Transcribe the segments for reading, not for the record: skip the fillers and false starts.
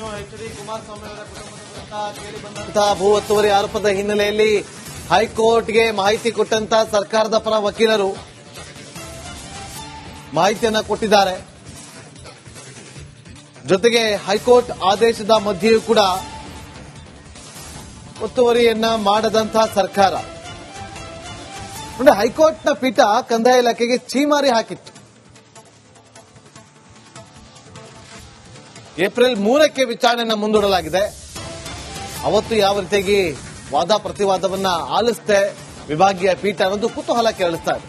ಕುಮಾರಸ್ವಾಮಿ ಅವರ ಕುಟುಂಬದ ಕೇಳಿ ಬಂದಂತಹ ಭೂ ಒತ್ತುವರಿ ಆರೋಪದ ಹಿನ್ನೆಲೆಯಲ್ಲಿ ಹೈಕೋರ್ಟ್ಗೆ ಮಾಹಿತಿ ಕೊಟ್ಟಂತ ಸರ್ಕಾರದ ಪರ ವಕೀಲರು ಮಾಹಿತಿಯನ್ನ ಕೊಟ್ಟಿದ್ದಾರೆ. ಜೊತೆಗೆ ಹೈಕೋರ್ಟ್ ಆದೇಶದ ಮಧ್ಯೆಯೂ ಕೂಡ ಒತ್ತುವರಿಯನ್ನ ಮಾಡದಂತಹ ಸರ್ಕಾರ. ಹೈಕೋರ್ಟ್ನ ಪೀಠ ಕಂದಾಯ ಇಲಾಖೆಗೆ ಛೀಮಾರಿ ಹಾಕಿತ್ತು. ಏಪ್ರಿಲ್ 3ಕ್ಕೆ ವಿಚಾರಣೆಯನ್ನು ಮುಂದೂಡಲಾಗಿದೆ. ಅವತ್ತು ಯಾವ ರೀತಿಯಾಗಿ ವಾದ ಪ್ರತಿವಾದವನ್ನ ಆಲಿಸುತ್ತೆ ವಿಭಾಗೀಯ ಪೀಠ ಅನ್ನೋದು ಕುತೂಹಲ ಕೆರಳಿಸ್ತಾ ಇದೆ.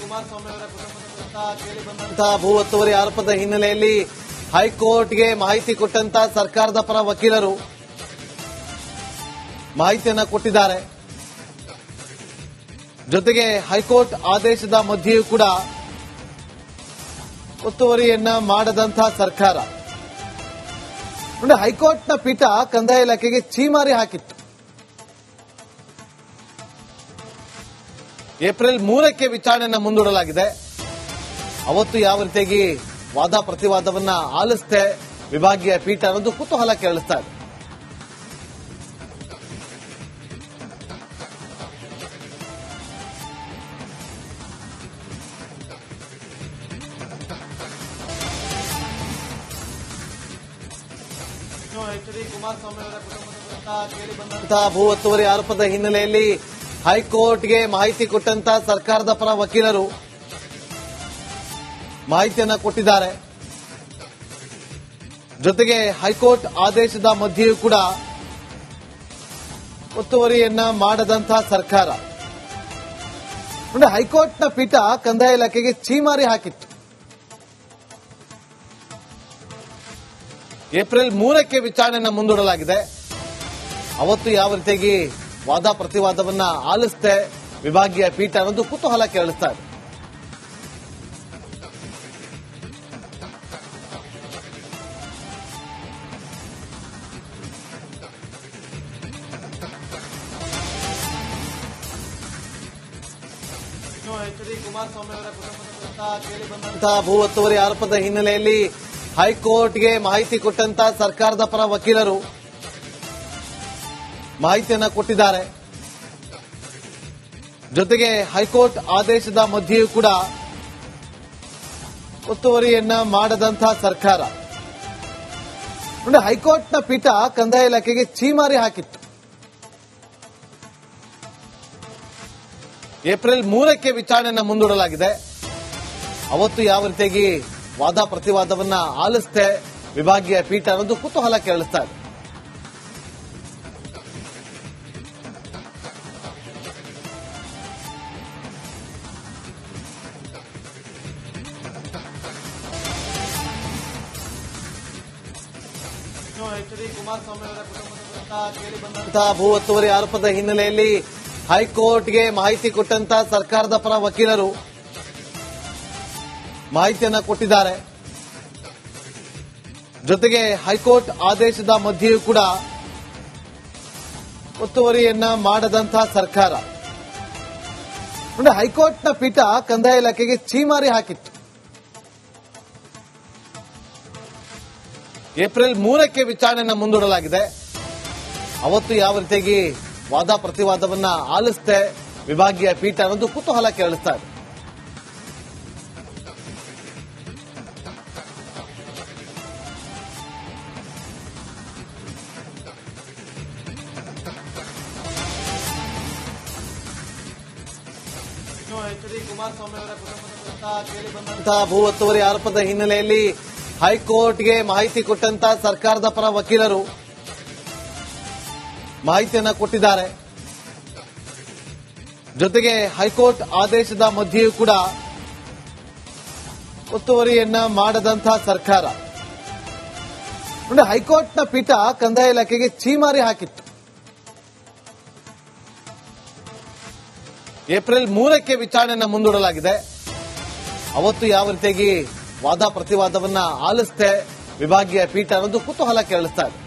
ಕುಮಾರಸ್ವಾಮಿ ಅವರ ಕುಟುಂಬದ ಕೇಳಿ ಬಂದಂತಹ ಭೂ ಒತ್ತುವರಿ ಆರೋಪದ ಹಿನ್ನೆಲೆಯಲ್ಲಿ ಹೈಕೋರ್ಟ್ಗೆ ಮಾಹಿತಿ ಕೊಟ್ಟಂತ ಸರ್ಕಾರದ ಪರ ವಕೀಲರು ಮಾಹಿತಿಯನ್ನ ಕೊಟ್ಟಿದ್ದಾರೆ. ಜೊತೆಗೆ ಹೈಕೋರ್ಟ್ ಆದೇಶದ ಮಧ್ಯೆಯೂ ಕೂಡ ಒತ್ತುವರಿಯನ್ನ ಮಾಡದಂತಹ ಸರ್ಕಾರ. ಹೈಕೋರ್ಟ್ನ ಪೀಠ ಕಂದಾಯ ಇಲಾಖೆಗೆ ಛೀಮಾರಿ ಹಾಕಿತ್ತು. ಏಪ್ರಿಲ್ 3ಕ್ಕೆ ವಿಚಾರಣೆಯನ್ನು ಮುಂದೂಡಲಾಗಿದೆ. ಅವತ್ತು ಯಾವ ರೀತಿಯಾಗಿ ವಾದ ಪ್ರತಿವಾದವನ್ನ ಆಲಿಸುತ್ತೆ ವಿಭಾಗೀಯ ಪೀಠ ಅನ್ನೋದು ಕುತೂಹಲ ಕೆರಳಿಸ್ತಾ ಇದೆ. ಕುಮಾರಸ್ವಾಮಿ ಅವರ ಕುಟುಂಬದ ಕೇಳಿ ಬಂದಂತಹ ಭೂ ಒತ್ತುವರಿ ಆರೋಪದ ಹಿನ್ನೆಲೆಯಲ್ಲಿ ಹೈಕೋರ್ಟ್ಗೆ ಮಾಹಿತಿ ಕೊಟ್ಟಂತ ಸರ್ಕಾರದ ಪರ ವಕೀಲರು ಮಾಹಿತಿಯನ್ನ ಕೊಟ್ಟಿದ್ದಾರೆ. ಜೊತೆಗೆ ಹೈಕೋರ್ಟ್ ಆದೇಶದ ಮಧ್ಯೆಯೂ ಕೂಡ ಒತ್ತುವರಿಯನ್ನ ಮಾಡದಂತಹ ಸರ್ಕಾರ. ಹೈಕೋರ್ಟ್ನ ಪೀಠ ಕಂದಾಯ ಇಲಾಖೆಗೆ ಛೀಮಾರಿ ಹಾಕಿತ್ತು. ಏಪ್ರಿಲ್ 3ಕ್ಕೆ ವಿಚಾರಣೆಯನ್ನು ಮುಂದೂಡಲಾಗಿದೆ. ಅವತ್ತು ಯಾವ ರೀತಿಯಾಗಿ ವಾದ ಪ್ರತಿವಾದವನ್ನ ಆಲಿಸುತ್ತೆ ವಿಭಾಗೀಯ ಪೀಠ ಅನ್ನೋದು ಕುತೂಹಲ ಕೆರಳಿಸ್ತಾ ಇದೆ. ಕುಮಾರಸ್ವಾಮಿ ಅವರ ಕುಟುಂಬದ ಕೇಳಿ ಬಂದಂತಹ ಭೂ ಒತ್ತುವರಿ ಆರೋಪದ ಹಿನ್ನೆಲೆಯಲ್ಲಿ ಹೈಕೋರ್ಟ್ಗೆ ಮಾಹಿತಿ ಕೊಟ್ಟಂತ ಸರ್ಕಾರದ ಪರ ವಕೀಲರು ಮಾಹಿತಿಯನ್ನ ಕೊಟ್ಟಿದ್ದಾರೆ. ಜೊತೆಗೆ ಹೈಕೋರ್ಟ್ ಆದೇಶದ ಮಧ್ಯೆಯೂ ಕೂಡ ಒತ್ತುವರಿಯನ್ನ ಮಾಡದಂತಹ ಸರ್ಕಾರ. ಹೈಕೋರ್ಟ್ನ ಪೀಠ ಕಂದಾಯ ಇಲಾಖೆಗೆ ಛೀಮಾರಿ ಹಾಕಿತ್ತು. ಏಪ್ರಿಲ್ 3ಕ್ಕೆ ವಿಚಾರಣೆಯನ್ನು ಮುಂದೂಡಲಾಗಿದೆ. ಅವತ್ತು ಯಾವ ರೀತಿಯಾಗಿ ವಾದ ಪ್ರತಿವಾದವನ್ನ ಆಲಿಸುತ್ತೆ ವಿಭಾಗೀಯ ಪೀಠ ಅನ್ನೋದು ಕುತೂಹಲ ಕೆರಳಿಸ್ತಾ ಇದೆ. ಕುಮಾರಸ್ವಾಮಿ ಅವರ ಕುಟುಂಬದ ಕೇಳಿ ಬಂದಂತಹ ಭೂ ಒತ್ತುವರಿ ಆರೋಪದ ಹಿನ್ನೆಲೆಯಲ್ಲಿ ಹೈಕೋರ್ಟ್ಗೆ ಮಾಹಿತಿ ಕೊಟ್ಟಂತ ಸರ್ಕಾರದ ಪರ ವಕೀಲರು ಮಾಹಿತಿಯನ್ನ ಕೊಟ್ಟಿದ್ದಾರೆ. ಜೊತೆಗೆ ಹೈಕೋರ್ಟ್ ಆದೇಶದ ಮಧ್ಯೆಯೂ ಕೂಡ ಒತ್ತುವರಿಯನ್ನ ಮಾಡದಂತಹ ಸರ್ಕಾರ. ಹೈಕೋರ್ಟ್ನ ಪೀಠ ಕಂದಾಯ ಇಲಾಖೆಗೆ ಛೀಮಾರಿ ಹಾಕಿತ್ತು. ಏಪ್ರಿಲ್ 3ಕ್ಕೆ ವಿಚಾರಣೆಯನ್ನು ಮುಂದೂಡಲಾಗಿದೆ. ಅವತ್ತು ಯಾವ ರೀತಿಯಾಗಿ ವಾದ ಪ್ರತಿವಾದವನ್ನ ಆಲಿಸುತ್ತೆ ವಿಭಾಗೀಯ ಪೀಠ ಅನ್ನೋದು ಕುತೂಹಲ ಕೆರಳಿಸ್ತಾ ಇದೆ. ಕುಮಾರಸ್ವಾಮಿ ಅವರ ಕುಟುಂಬದ ಕೇಳಿ ಬಂದಂತಹ ಭೂ ಒತ್ತುವರಿ ಆರೋಪದ ಹಿನ್ನೆಲೆಯಲ್ಲಿ ಹೈಕೋರ್ಟ್ಗೆ ಮಾಹಿತಿ ಕೊಟ್ಟಂತ ಸರ್ಕಾರದ ಪರ ವಕೀಲರು ಮಾಹಿತಿಯನ್ನ ಕೊಟ್ಟಿದ್ದಾರೆ. ಜೊತೆಗೆ ಹೈಕೋರ್ಟ್ ಆದೇಶದ ಮಧ್ಯೆಯೂ ಕೂಡ ಒತ್ತುವರಿಯನ್ನ ಮಾಡದಂತಹ ಸರ್ಕಾರ. ಹೈಕೋರ್ಟ್ನ ಪೀಠ ಕಂದಾಯ ಇಲಾಖೆಗೆ ಛೀಮಾರಿ ಹಾಕಿತ್ತು. ಏಪ್ರಿಲ್ 3ಕ್ಕೆ ವಿಚಾರಣೆಯನ್ನು ಮುಂದೂಡಲಾಗಿದೆ. ಅವತ್ತು ಯಾವ ರೀತಿಯಾಗಿ ವಾದ ಪ್ರತಿವಾದವನ್ನ ಆಲಿಸುತ್ತೆ ವಿಭಾಗೀಯ ಪೀಠ ಅನ್ನೋದು ಕುತೂಹಲ ಕೆರಳಿಸ್ತಾ ಇದೆ.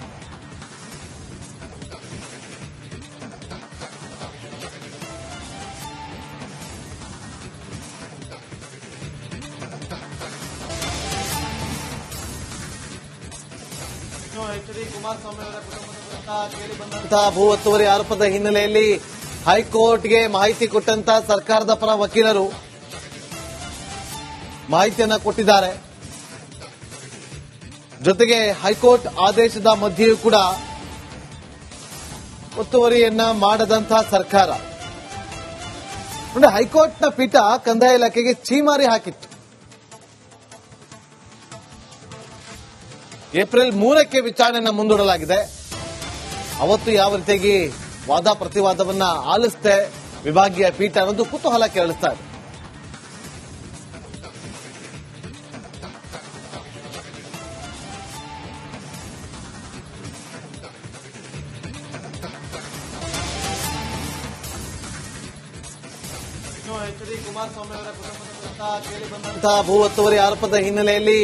ಕುಮಾರಸ್ವಾಮಿ ಅವರ ಕುಟುಂಬದ ಕೇಳಿ ಬಂದಂತಹ ಭೂ ಒತ್ತುವರಿ ಆರೋಪದ ಹಿನ್ನೆಲೆಯಲ್ಲಿ ಹೈಕೋರ್ಟ್ಗೆ ಮಾಹಿತಿ ಕೊಟ್ಟಂತ ಸರ್ಕಾರದ ಪರ ವಕೀಲರು ಮಾಹಿತಿಯನ್ನ ಕೊಟ್ಟಿದ್ದಾರೆ. ಜೊತೆಗೆ ಹೈಕೋರ್ಟ್ ಆದೇಶದ ಮಧ್ಯೆಯೂ ಕೂಡ ಒತ್ತುವರಿಯನ್ನ ಮಾಡದಂತಹ ಸರ್ಕಾರ ಹೈಕೋರ್ಟ್ನ ಪೀಠ ಕಂದಾಯ ಇಲಾಖೆಗೆ ಛೀಮಾರಿ ಹಾಕಿತ್ತು. ಏಪ್ರಿಲ್ 3ಕ್ಕೆ ವಿಚಾರಣೆಯನ್ನು ಮುಂದೂಡಲಾಗಿದೆ. ಅವತ್ತು ಯಾವ ರೀತಿಯಾಗಿ ವಾದ ಪ್ರತಿವಾದವನ್ನ ಆಲಿಸುತ್ತೆ ವಿಭಾಗೀಯ ಪೀಠ ಅನ್ನೋದು ಕುತೂಹಲ ಕೆರಳಿಸ್ತಾ ಇದೆ. ಕುಮಾರಸ್ವಾಮಿ ಅವರ ಕುಟುಂಬದ ಕೇಳಿ ಬಂದಂತಹ ಭೂ ಒತ್ತುವರಿ ಆರೋಪದ ಹಿನ್ನೆಲೆಯಲ್ಲಿ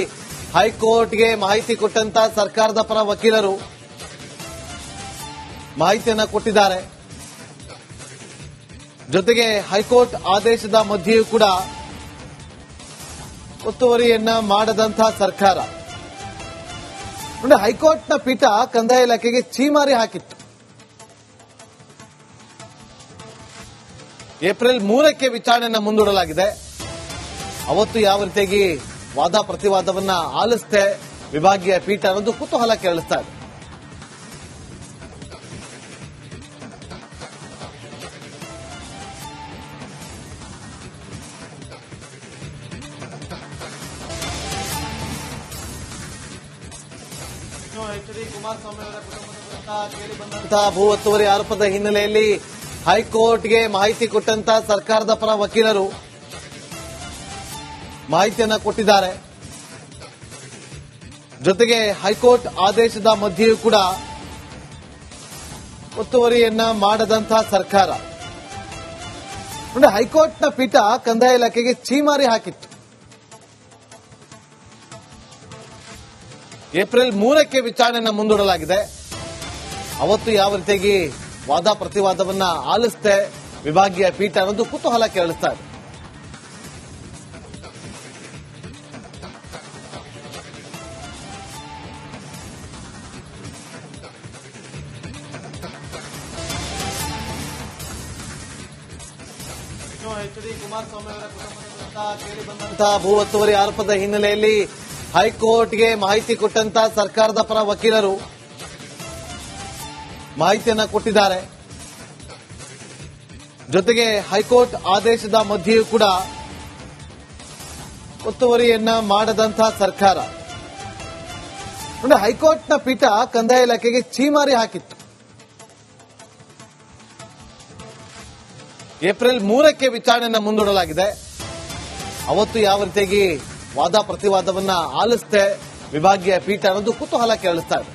ಹೈಕೋರ್ಟ್ಗೆ ಮಾಹಿತಿ ಕೊಟ್ಟಂತ ಸರ್ಕಾರದ ಪರ ವಕೀಲರು ಮಾಹಿತಿಯನ್ನ ಕೊಟ್ಟಿದ್ದಾರೆ. ಜೊತೆಗೆ ಹೈಕೋರ್ಟ್ ಆದೇಶದ ಮಧ್ಯೆಯೂ ಕೂಡ ಒತ್ತುವರಿಯನ್ನ ಮಾಡದಂತಹ ಸರ್ಕಾರ ಹೈಕೋರ್ಟ್ನ ಪೀಠ ಕಂದಾಯ ಇಲಾಖೆಗೆ ಛೀಮಾರಿ ಹಾಕಿತ್ತು. ಏಪ್ರಿಲ್ 3ಕ್ಕೆ ವಿಚಾರಣೆಯನ್ನು ಮುಂದೂಡಲಾಗಿದೆ. ಅವತ್ತು ಯಾವ ರೀತಿಯಾಗಿ ವಾದ ಪ್ರತಿವಾದವನ್ನ ಆಲಿಸುತ್ತೆ ವಿಭಾಗೀಯ ಪೀಠ ಅನ್ನೋದು ಕುತೂಹಲ ಕೆರಳಿಸ್ತಾ ಇದೆ. ಕುಮಾರಸ್ವಾಮಿ ಅವರ ಕುಟುಂಬದ ಕೇಳಿ ಬಂದಂತಹ ಭೂ ಒತ್ತುವರಿ ಆರೋಪದ ಹಿನ್ನೆಲೆಯಲ್ಲಿ ಹೈಕೋರ್ಟ್ಗೆ ಮಾಹಿತಿ ಕೊಟ್ಟಂತ ಸರ್ಕಾರದ ಪರ ವಕೀಲರು ಮಾಹಿತಿಯನ್ನ ಕೊಟ್ಟಿದ್ದಾರೆ. ಜೊತೆಗೆ ಹೈಕೋರ್ಟ್ ಆದೇಶದ ಮಧ್ಯೆಯೂ ಕೂಡ ಒತ್ತುವರಿಯನ್ನ ಮಾಡದಂತಹ ಸರ್ಕಾರ ಹೈಕೋರ್ಟ್ನ ಪೀಠ ಕಂದಾಯ ಇಲಾಖೆಗೆ ಛೀಮಾರಿ ಹಾಕಿತ್ತು. ಏಪ್ರಿಲ್ 3ಕ್ಕೆ ವಿಚಾರಣೆಯನ್ನು ಮುಂದೂಡಲಾಗಿದೆ. ಅವತ್ತು ಯಾವ ರೀತಿಯಾಗಿ ವಾದ ಪ್ರತಿವಾದವನ್ನ ಆಲಿಸುತ್ತೆ ವಿಭಾಗೀಯ ಪೀಠ ಅನ್ನೋದು ಕುತೂಹಲ ಕೆರಳಿಸ್ತಾ ಇದೆ. ಕುಮಾರಸ್ವಾಮಿ ಅವರ ಕುಟುಂಬದ ಕೇಳಿ ಬಂದಂತಹ ಭೂ ಒತ್ತುವರಿ ಆರೋಪದ ಹಿನ್ನೆಲೆಯಲ್ಲಿ ಹೈಕೋರ್ಟ್ಗೆ ಮಾಹಿತಿ ಕೊಟ್ಟಂತ ಸರ್ಕಾರದ ಪರ ವಕೀಲರು ಮಾಹಿತಿಯನ್ನ ಕೊಟ್ಟಿದ್ದಾರೆ. ಜೊತೆಗೆ ಹೈಕೋರ್ಟ್ ಆದೇಶದ ಮಧ್ಯೆಯೂ ಕೂಡ ಒತ್ತುವರಿಯನ್ನ ಮಾಡದಂತಹ ಸರ್ಕಾರ ಹೈಕೋರ್ಟ್ನ ಪೀಠ ಕಂದಾಯ ಇಲಾಖೆಗೆ ಛೀಮಾರಿ ಹಾಕಿತ್ತು. ಏಪ್ರಿಲ್ 3ಕ್ಕೆ ವಿಚಾರಣೆಯನ್ನು ಮುಂದೂಡಲಾಗಿದೆ. ಅವತ್ತು ಯಾವ ರೀತಿಯಾಗಿ ವಾದ ಪ್ರತಿವಾದವನ್ನ ಆಲಿಸುತ್ತೆ ವಿಭಾಗೀಯ ಪೀಠ ಅನ್ನೋದು ಕುತೂಹಲ ಕೆರಳಿಸ್ತಾ ಇದೆ.